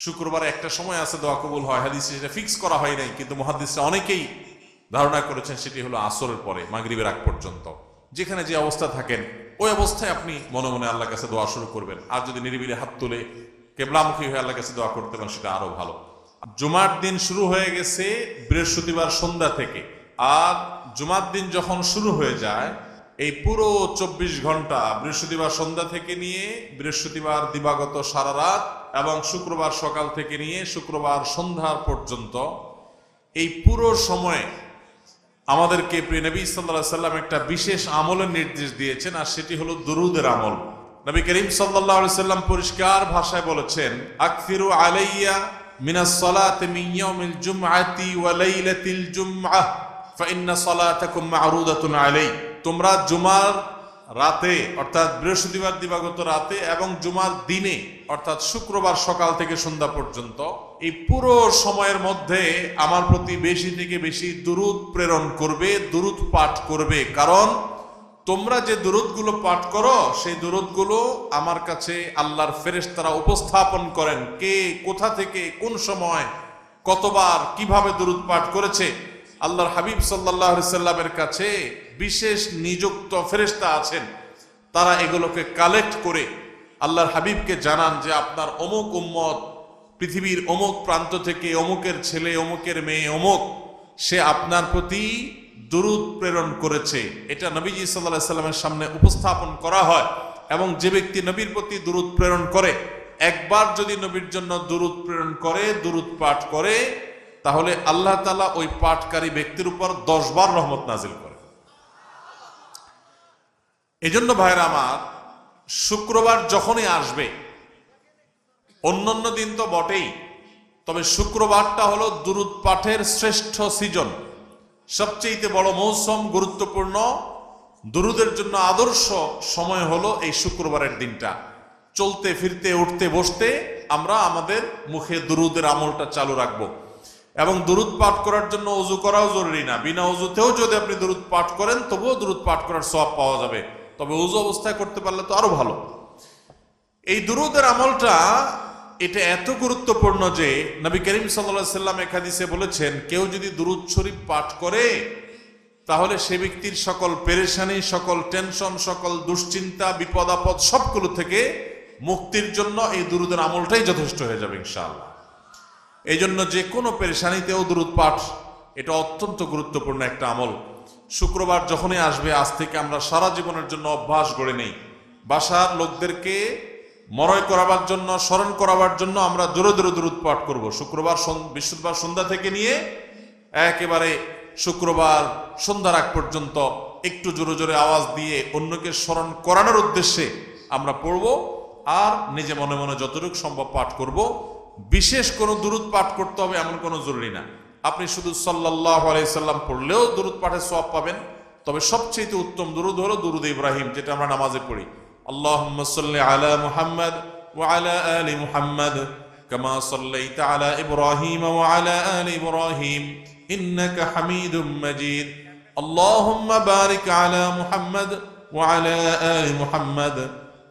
শুক্রবারে একটা সময় আছে দোয়া কবুল হয়, হাদিসে সেটা ফিক্স করা হয় নাই, কিন্তু মুহাদ্দিসরা অনেকেই ধারণা করেছেন সেটি হলো আসরের পরে মাগরিবের আগ পর্যন্ত। যেখানে যে অবস্থা থাকেন ওই অবস্থায় আপনি মনে মনে আল্লাহর কাছে দোয়া শুরু করবেন। আর যদি নিরিবিলি হাত তুলে কেবলামুখী হয়ে আল্লাহর কাছে দোয়া করতে পারেন সেটা আরো ভালো। জুমার দিন শুরু হয়ে গেছে বৃহস্পতিবার সন্ধ্যা থেকে, আর জুমার দিন যখন শুরু হয়ে যায় এই পুরো 24 ঘন্টা বৃহস্পতিবার সন্ধ্যা থেকে নিয়ে বৃহস্পতিবার দিবাগত সারা রাত এবং শুক্রবার সকাল থেকে নিয়ে শুক্রবার সন্ধ্যা পর্যন্ত এই পুরো সময় আমাদেরকে প্রিয় নবী সাল্লাল্লাহু আলাইহি সাল্লাম একটা বিশেষ আমলের নির্দেশ দিয়েছেন, আর সেটি হলো দুরুদের আমল। নবী করিম সাল্লাল্লাহু আলাইহি সাল্লাম পরিষ্কার ভাষায় বলেছেন, আকসিরু আলাইয়া মিনাস সালাতি মিন ইয়াউমিল জুমআতি ওয়া লাইলাতিল জুমআহ ফা ইন্না সালাতাকুম মা'রুদাতুন আলাই। তোমরা জুমার রাতে অর্থাৎ বৃহস্পতিবার দিবাগত রাতে এবং জুমার দিনে অর্থাৎ শুক্রবার সকাল থেকে সন্ধ্যা পর্যন্ত এই পুরো সময়ের মধ্যে আমার প্রতি বেশি থেকে বেশি দুরূদ প্রেরণ করবে, দুরূদ পাঠ করবে। কারণ তোমরা যে দুরূদগুলো পাঠ করো সেই দুরূদগুলো আমার কাছে আল্লাহর ফেরেশতারা উপস্থাপন করেন, কে কোথা থেকে কোন সময় কতবার কিভাবে দুরূদ পাঠ করেছে। আল্লাহর হাবিব সাল্লাল্লাহু আলাইহি সাল্লামের কাছে বিশেষ নিযুক্ত ফেরেশতা আছেন, তারা এগুলোকে কালেক্ট করে আল্লাহর হাবিবকে জানান যে আপনার অমুক উম্মত পৃথিবীর অমুক প্রান্ত থেকে অমুকের ছেলে অমুকের মেয়ে অমুক, সে আপনার প্রতি দুরূদ প্রেরণ করেছে। এটা নবীজি সাল্লাল্লাহু আলাইহি সাল্লামের সামনে উপস্থাপন করা হয়, এবং যে ব্যক্তি নবীর প্রতি দুরূদ প্রেরণ করে, একবার যদি নবীর জন্য দুরূদ প্রেরণ করে, দুরূদ পাঠ করে, তাহলে আল্লাহ তাআলা ওই পাঠকারী ব্যক্তির উপর 10 বার রহমত নাজিল করে। এজন্য ভাইরা আমার, শুক্রবার যখনই আসবে, অন্যান্য দিন তো বটেই, তবে শুক্রবারটা হলো দুরূদ পাঠের শ্রেষ্ঠ সিজন, সবচেয়ে বড় মৌসুম, গুরুত্বপূর্ণ দুরূদের জন্য আদর্শ সময় হলো এই শুক্রবারের দিনটা। চলতে ফিরতে উঠতে বসতে আমরা আমাদের মুখে দুরূদের আমলটা চালু রাখবো, এবং দুরূদ পাঠ করার জন্য ওযু করাও জরুরি না। বিনা ওযুতেও যদি আপনি দুরূদ পাঠ করেন তবুও দুরূদ পাঠ করার সওয়াব পাওয়া যাবে, তবে ওযু অবস্থায় করতে পারলে তো আরো ভালো। এই দুরূদের আমলটা এটা এত গুরুত্বপূর্ণ যে নবী করিম সাল্লাল্লাহু আলাইহি সাল্লাম এক হাদিসে বলেছেন, কেউ যদি দুরূদ শরীফ পাঠ করে তাহলে সে ব্যক্তির সকল পেরেশানি, সকল টেনশন, সকল দুশ্চিন্তা, বিপদ আপদ সবগুলো থেকে মুক্তির জন্য এই দুরূদের আমলটাই যথেষ্ট হয়ে যাবে ইনশাআল্লাহ। এই জন্য যে কোনো পেরেশানিতেও দুরূদ পাঠ এটা অত্যন্ত গুরুত্বপূর্ণ একটা আমল। শুক্রবার যখনই আসবে, আজ থেকে আমরা সারা জীবনের জন্য অভ্যাস গড়ে নেই, বাসার লোকদেরকে মরয় করাবার জন্য, স্মরণ করাবার জন্য আমরা জোরে জোরে দুরূদ পাঠ করব। বৃহস্পতিবার সন্ধ্যা থেকে নিয়ে একেবারে শুক্রবার সন্ধ্যার আগ পর্যন্ত একটু জোরে জোরে আওয়াজ দিয়ে অন্যকে স্মরণ করানোর উদ্দেশ্যে আমরা পড়ব, আর নিজে মনে মনে যতটুকু সম্ভব পাঠ করব। বিশেষ কোনো দুরূদ পাঠ করতে হবে এমন কোনো জরুরি না, আপনি শুধু সাল্লাল্লাহু আলাইহি সাল্লাম পড়লেও দুরূদ পাঠের সওয়াব পাবেন। তবে সবচেয়ে উত্তম দুরূদ হলো দুরূদ ইব্রাহিম, যেটা আমরা নামাজে পড়ি, আল্লাহুম্মা সাল্লি আলা মুহাম্মাদ ওয়া আলা আলি মুহাম্মাদ কামা সাল্লাইতা আলা ইব্রাহিম ওয়া আলা আলি ইব্রাহিম ইন্নাকা হামিদুম মাজিদ। আল্লাহুম্মা বারিক আলা মুহাম্মাদ ওয়া আলা আলি মুহাম্মাদ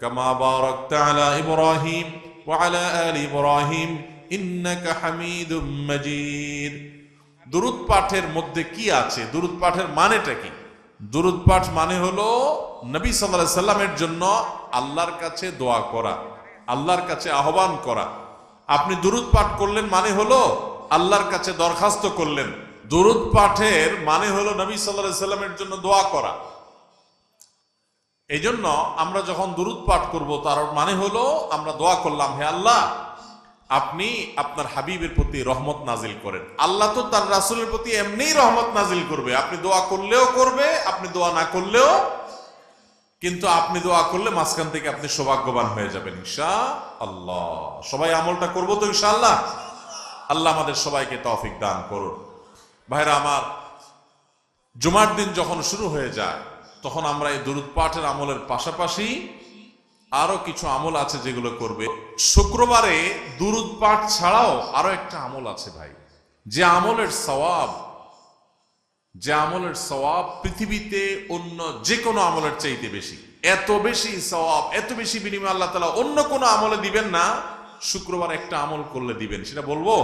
কামা বারাকতা আলা ইব্রাহিম ওয়া আলা আলি ইব্রাহিম ইন্নাকা হামিদুম মাজিদ। দুরূদ পাঠের মধ্যে কি আছে? দুরূদ পাঠের মানেটা কি? দুরূদ পাঠ মানে হলো নবী সাল্লাল্লাহু আলাইহি সাল্লামের জন্য আল্লাহর কাছে দোয়া করা, আল্লাহর কাছে আহ্বান করা। আপনি দুরূদ পাঠ করলেন মানে হলো আল্লাহর কাছে দরখাস্ত করলেন। দুরূদ পাঠের মানে হলো নবী সাল্লাল্লাহু আলাইহি সাল্লামের জন্য দোয়া করা। এই জন্য আমরা যখন দুরূদ পাঠ করব তার মানে হলো আমরা দোয়া করলাম, হে আল্লাহ আপনি আপনার হাবিবের প্রতি রহমত নাজিল করেন। আল্লাহ তো তার রাসূলের প্রতি এমনিই রহমত নাজিল করবে, আপনি দোয়া করলেও করবে, আপনি দোয়া না করলেও, কিন্তু আপনি দোয়া করলে মাঝখান থেকে আপনি সৌভাগ্যবান হয়ে যাবেন ইনশাআল্লাহ। সবাই আমলটা করবো তো ইনশাআল্লাহ? আল্লাহ আমাদের সবাইকে তৌফিক দান করুন। ভাইরা আমার, জুমার দিন যখন শুরু হয়ে যায় তখন আমরা এই দুরূদ পাঠের আমলের পাশাপাশি আরো কিছু আমল আছে যেগুলো করবে। শুক্রবারে দুরূদ পাঠ ছাড়াও আরো একটা আমল আছে ভাই, যে আমলের সওয়াব পৃথিবীতে অন্য যে কোনো আমলের চাইতে বেশি। এত বেশি সওয়াব, এত বেশি বিনিময় আল্লাহ তাআলা অন্য কোনো আমলে দিবেন না শুক্রবার একটা আমল করলে দিবেন, সেটা বলবো?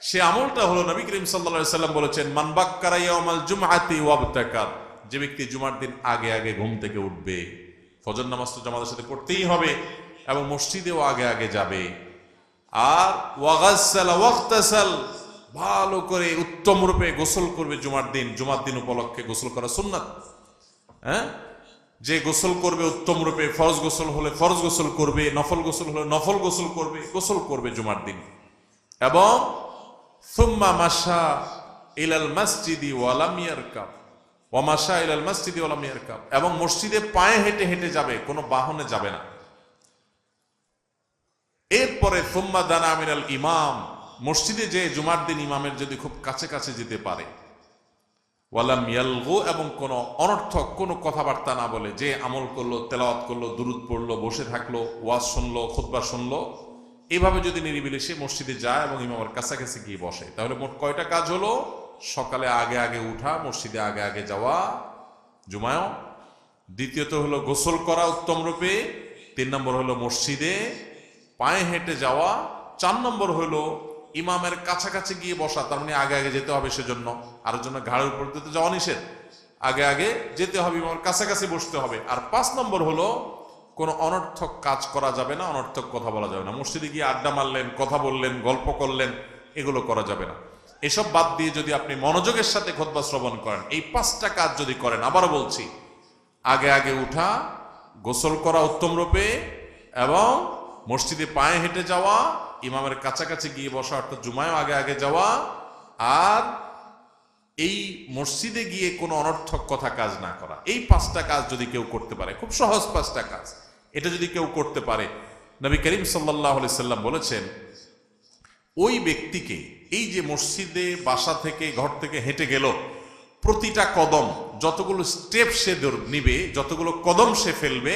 সে আমলটা হলো নবী করিম সাল্লাল্লাহু আলাইহি সাল্লাম বলেছেন, মান বাক্কারা ইয়াউমাল জুমআতি ওয়াবতাকার, যে ব্যক্তি জুমার দিন আগে আগে ঘুম থেকে উঠবে, ফজর নামাজ তো জামাতের সাথে পড়তেই হবে এবং মসজিদেও আগে আগে যাবে, আর ওয়াগাসসালা ওয়াগতাসাল, ভালো করে উত্তম রূপে গোসল করবে জুমার দিন উপলক্ষে গোসল করা সুন্নাত। হ্যাঁ, যে গোসল করবে উত্তম রূপে, ফরজ গোসল হলে ফরজ গোসল করবে, নফল গোসল হলে নফল গোসল করবে জুমার দিন, এবং সুম্মা মাশা ইলাল মসজিদি ওয়া লাম ইয়ারকাব ওয়া মাশা ইলাল মসজিদি ওয়া লাম ইয়ারকাব, এবং মসজিদে পায়ে হেঁটে হেঁটে যাবে, কোনো বাহনে যাবে না। এরপরে সুম্মা দানা মিনাল ইমাম, মসজিদে যে জুমার দিন ইমামের যদি খুব কাছে কাছে যেতে পারে, ওয়ালাম ইয়ালগু, এবং কোনো অনর্থক কোনো কথাবার্তা না বলে, যে আমল করলো, তেলাওয়াত করলো, দুরুদ পড়লো, বসে থাকলো, ওয়াজ শুনলো, খুতবা শুনলো, এইভাবে যদি নিরিবিলি সে মসজিদে যায় এবং ইমামের কাছাকাছি গিয়ে বসে, তাহলে মোট কয়টা কাজ হলো? সকালে আগে আগে উঠা, মসজিদে আগে আগে যাওয়া জুমায়ও, দ্বিতীয়ত হলো গোসল করা উত্তম রূপে, 3 নম্বর হলো মসজিদে পায়ে হেঁটে যাওয়া, 4 নম্বর হলো ইমামের কাছাকাছি গিয়ে বসা, তার মানে আগে আগে যেতে হবে সেজন্য, আর জন্য ঘাড়ের উপর দিতে যাওয়া নিষেধ, আগে আগে যেতে হবে, ইমামের কাছাকাছি বসতে হবে। আর 5 নম্বর হলো কোনো অনর্থক কাজ করা যাবে না, অনর্থক কথা বলা যাবে না, মসজিদে গিয়ে আড্ডা মারলেন, কথা বললেন, গল্প করলেন, এগুলো করা যাবে না। এসব বাদ দিয়ে যদি আপনি মনোযোগের সাথে খুতবা শ্রবণ করেন, এই 5টা কাজ যদি করেন, আবারও বলছি, আগে আগে উঠা, গোসল করা উত্তম রূপে, এবং মসজিদে পায়ে হেঁটে যাওয়া, ইমামের কাছাকাছি গিয়ে বসা অর্থাৎ জুমায় আগে আগে যাওয়া, আর এই মসজিদে গিয়ে কোনো অনর্থক কথা কাজ না করা, এই 5টা কাজ যদি কেউ করতে পারে, খুব সহজ 5টা কাজ, এটা যদি কেউ করতে পারে, নবী করিম সাল্লাল্লাহু আলাইহি সাল্লাম বলেছেন, ওই ব্যক্তিকে, এই যে মসজিদে বাসা থেকে ঘর থেকে হেঁটে গেল, প্রতিটা কদম, যতগুলো স্টেপ সে নিবে, যতগুলো কদম সে ফেলবে,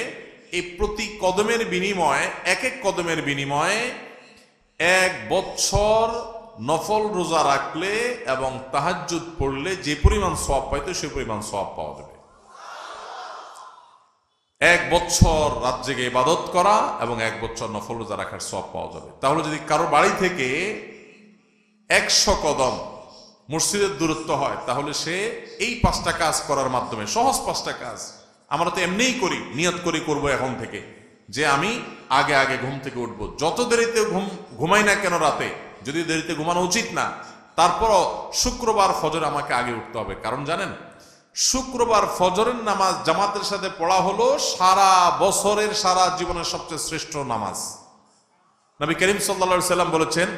এই প্রতি কদমের বিনিময়ে, এক এক কদমের বিনিময়ে 1 বছর নফল রোজা রাখলে এবং তাহাজ্জুদ পড়লে যে পরিমাণ সওয়াব পাইতো সে পরিমাণ সওয়াব পাওয়া যাবে। 1 বছর রাত জেগে ইবাদত করা এবং 1 বছর নফল রোজা রাখার সওয়াব পাওয়া যাবে। তাহলে যদি কারো বাড়ি থেকে 100 কদম মসজিদের দূরত্ব হয়, তাহলে সে এই 5টা কাজ করার মাধ্যমে, সহজ 5টা কাজ, আমরা তো এমনিই করি, নিয়ত করি করব এখন থেকে, যে আমি আগে আগে ঘুম থেকে উঠবো, যত দেরিতে ঘুমাই না কেন রাতে, যদি দেরিতে ঘুমানো উচিত না, তারপরও শুক্রবার ফজর আমাকে আগে উঠতে হবে। কারণ জানেন, শুক্রবার ফজরের নামাজ জামাতের সাথে পড়া হলো সারা বছরের, সারা জীবনের সবচেয়ে শ্রেষ্ঠ নামাজ। নবী করিম সাল্লাল্লাহু আলাইহি সাল্লাম বলেছেন,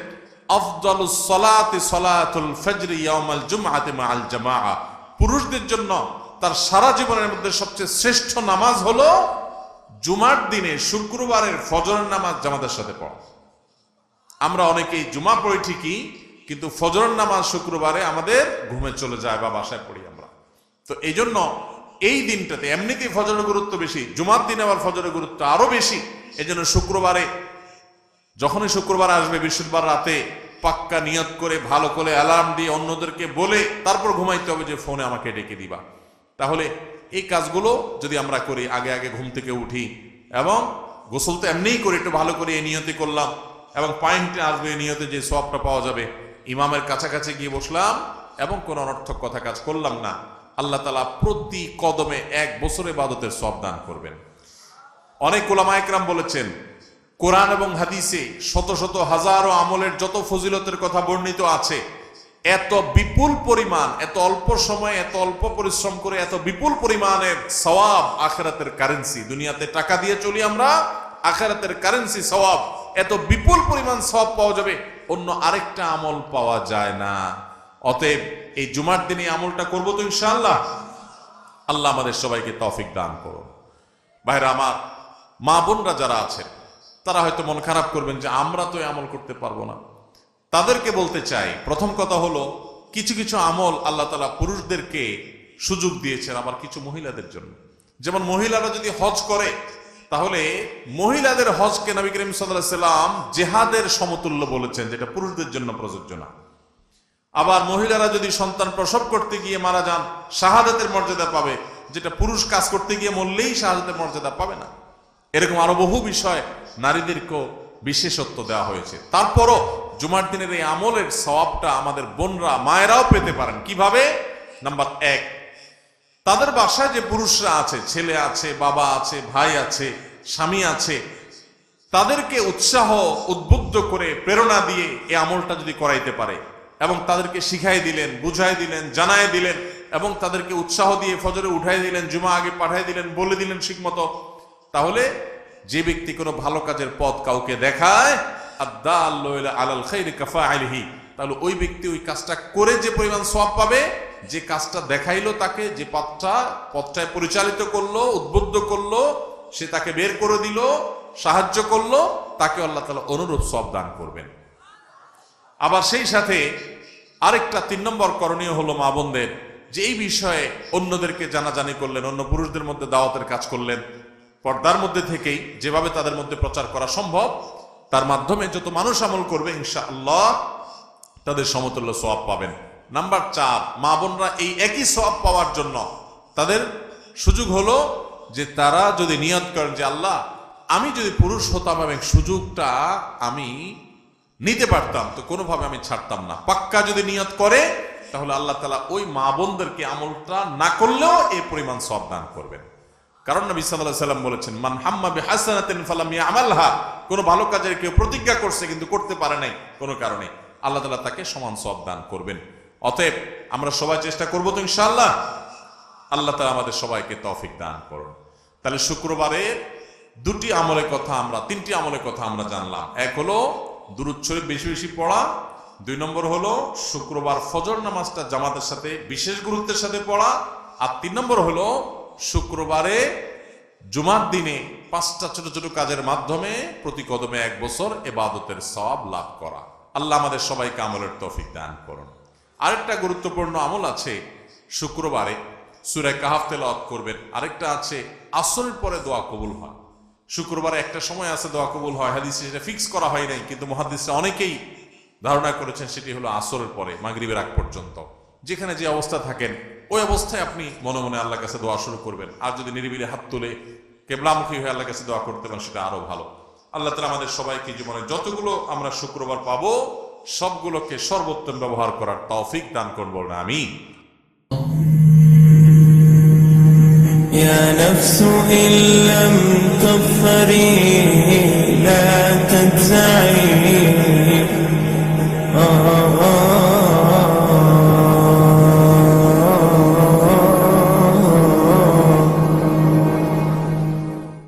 আফদালুস সালাতি সালাতুল ফজর ইয়াউমাল জুমআতি মাআল জামাআ, পুরুষদের জন্য তার সারা জীবনের মধ্যে সবচেয়ে শ্রেষ্ঠ নামাজ হলো জুমার দিনে শুক্রবারের ফজরের নামাজ জামাতের সাথে পড়া। আমরা অনেকেই জুমা পড়ি ঠিকই, কিন্তু ফজরের নামাজ শুক্রবারে আমাদের ঘুমে চলে যায় বা বাসায় পড়ি আমরা। তো এই জন্য এই দিনটাতে এমনিতেই ফজরের গুরুত্ব বেশি, জুমার দিনে আবার ফজরের গুরুত্ব আরো বেশি। এই জন্য শুক্রবারে, যখনই শুক্রবার আসবে, বৃহস্পতিবার রাতে পাক্কা নিয়ত করে, ভালো করে অ্যালার্ম দিয়ে অন্যদেরকে বলে তারপর ঘুমাইতে হবে যে ফোনে আমাকে ডেকে দিবা। তাহলে এই কাজগুলো যদি আমরা করি, আগে আগে ঘুম থেকে উঠি, এবং গোসল তো এমনিই করি, একটু ভালো করে এই নিয়তে করলাম, এবং পায়ে হেঁটে আসবে এই নিয়তে, যে সওয়াবটা পাওয়া যাবে, ইমামের কাছাকাছি গিয়ে বসলাম এবং কোনো অনর্থক কথা কাজ করলাম না, আল্লাহ তাআলা প্রতি কদমে 1 বছর ইবাদতের সওয়াব দান করবেন। অনেক উলামা ইকরাম বলেছেন, কোরআন এবং হাদিসে শত শত হাজারো আমলের যত ফজিলতের কথা বর্ণিত আছে, এত বিপুল পরিমাণ, এত অল্প সময়ে, এত অল্প পরিশ্রম করে এত বিপুল পরিমাণের সওয়াব, আখিরাতের কারেন্সি, দুনিয়াতে টাকা দিয়ে চলি আমরা, আখিরাতের কারেন্সি সওয়াব, এত বিপুল পরিমাণ সওয়াব পাওয়া যাবে, অন্য আরেকটা আমল পাওয়া যায় না। অতএব এই জুমার দিনে আমলটা করবো তো ইনশাআল্লাহ। আল্লাহ আমাদের সবাইকে তৌফিক দান করুন। ভাইরা আমার, মা বোনরা যারা আছেন, তারা হয়তো মন খারাপ করবেন যে আমরা তো এই আমল করতে পারবো না। তাদেরকে বলতে চাই, প্রথম কথা হলো, কিছু কিছু আমল আল্লাহ তাআলা পুরুষদেরকে সুযোগ দিয়েছেন, আবার কিছু মহিলাদের জন্য। যেমন মহিলারা যদি হজ করে, তাহলে মহিলাদের হজকে নবী করিম সাল্লাল্লাহু আলাইহি সাল্লাম জিহাদের সমতুল্য বলেছেন, যেটা পুরুষদের জন্য প্রযোজ্য না। আবার মহিলারা যদি সন্তান প্রসব করতে গিয়ে মারা যান, শাহাদাতের মর্যাদা পাবে, যেটা পুরুষ কাজ করতে গিয়ে মরলেই শাহাদাতের মর্যাদা পাবে না। এরকম আরো বহু বিষয় নারীদেরকেও বিশেষত্ব দেওয়া হয়েছে। তারপরও জুমার দিনের এই আমলের সওয়াবটা আমাদের বোনরা মায়েরাও পেতে পারেন। কিভাবে? নাম্বার 1, তাদের বাসায় যে পুরুষরা আছে, ছেলে আছে, বাবা আছে, ভাই আছে, স্বামী আছে, তাদেরকে উৎসাহ উদ্বুদ্ধ করে প্রেরণা দিয়ে এই আমলটা যদি করাইতে পারে এবং তাদেরকে শিখাই দিলেন, বুঝাই দিলেন, জানাই দিলেন এবং তাদেরকে উৎসাহ দিয়ে ফজরে উঠাই দিলেন, জুমা আগে পাঠাই দিলেন, বলে দিলেন ঠিকমতো, তাহলে যে ব্যক্তি কোনো ভালো কাজের পথ কাউকে দেখায়, আদ-দাল্লু আলাল খাইরি কাফাইলিহি, তাহলে ওই ব্যক্তি ওই কাজটা করে যে পরিমাণ সওয়াব পাবে, যে কাজটা দেখাইলো তাকে, যে পথটায় পরিচালিত করলো, উদ্বুদ্ধ করলো, সে তাকে বের করে দিল, সাহায্য করলো, তাকে আল্লাহ তাআলা অনুরূপ সওয়াব দান করবেন। আবার সেই সাথে আরেকটা 3 নম্বর করণীয় হলো মা বোনদের, যে এই বিষয়ে অন্যদেরকে জানাজানি করলেন, অন্য পুরুষদের মধ্যে দাওয়াতের কাজ করলেন, পর্দার মধ্যে থেকেই যেভাবে তাদের মধ্যে প্রচার করা সম্ভব, তার মাধ্যমে যত মানুষ আমল করবে ইনশাআল্লাহ তাদের সমতুল্য সওয়াব পাবেন। নাম্বার 4, মা বোনরা এই একই সওয়াব পাওয়ার জন্য তাদের সুযোগ হলো যে তারা যদি নিয়ত করেন যে আল্লাহ, আমি যদি পুরুষ হতাম এবং সুযোগটা আমি নিতে পারতাম তো কোনোভাবে আমি ছাড়তাম না, পাক্কা যদি নিয়ত করে, তাহলে আল্লাহ তাআলা ওই মা বোনদেরকে আমলটা না করলেও এই পরিমাণ সওয়াব দান করবেন। কারণ নবী সাল্লাল্লাহু আলাইহি ওয়াসাল্লাম বলেছেন, মান হাম্মা বিহাসানাতিন ফালাম ইয়ামালহা, কোন ভালো কাজের কেউ প্রতিজ্ঞা করছে কিন্তু করতে পারে নাই কোনো কারণে, আল্লাহ তাআলা তাকে সমান সওয়াব দান করবেন। অতএব আমরা সবাই চেষ্টা করব তো ইনশাআল্লাহ। আল্লাহ তাআলা আমাদের সবাইকে তৌফিক দান করুন। তাহলে শুক্রবারে 2টি আমলের কথা আমরা 3টি আমলের কথা আমরা জানলাম। এক হলো দুরূদ শরীফ বেশি বেশি পড়া, 2 নম্বর হলো শুক্রবার ফজর নামাজটা জামাতের সাথে বিশেষ গুরুত্বের সাথে পড়া, আর 3 নম্বর হলো শুক্রবারে জুমার দিনে 5টা ছোট ছোট কাজের মাধ্যমে প্রতি কদমে 1 বছর ইবাদতের সওয়াব লাভ করা। আল্লাহ আমাদের সবাইকে আমলের তৌফিক দান করুন। আরেকটা গুরুত্বপূর্ণ আমল আছে, শুক্রবারে সূরা কাহফ তেলাওয়াত করবেন। আরেকটা আছে আসরের পরে দোয়া কবুল হয়। শুক্রবারে একটা সময় আছে দোয়া কবুল হয়, হাদিসে সেটা ফিক্স করা হয় নাই, কিন্তু মুহাদ্দিসরা অনেকেই ধারণা করেছেন সেটি হলো আসরের পরে মাগরিবের আগ পর্যন্ত। যেখানে যে অবস্থা থাকেন ওই অবস্থায় আপনি মনে মনে আল্লাহর কাছে দোয়া শুরু করবেন, আর যদি নিরিবিলি হাত তুলে কিবলামুখী হয়ে আল্লাহর কাছে দোয়া করতে পারেন সেটা আরো ভালো। আল্লাহ তাআলা আমাদের সবাইকে জীবনে যতগুলো আমরা শুক্রবার পাবো সবগুলোকে সর্বোত্তম ব্যবহার করার তৌফিক দান করুন, বলুন আমিন। يا نفس إن لم تظفري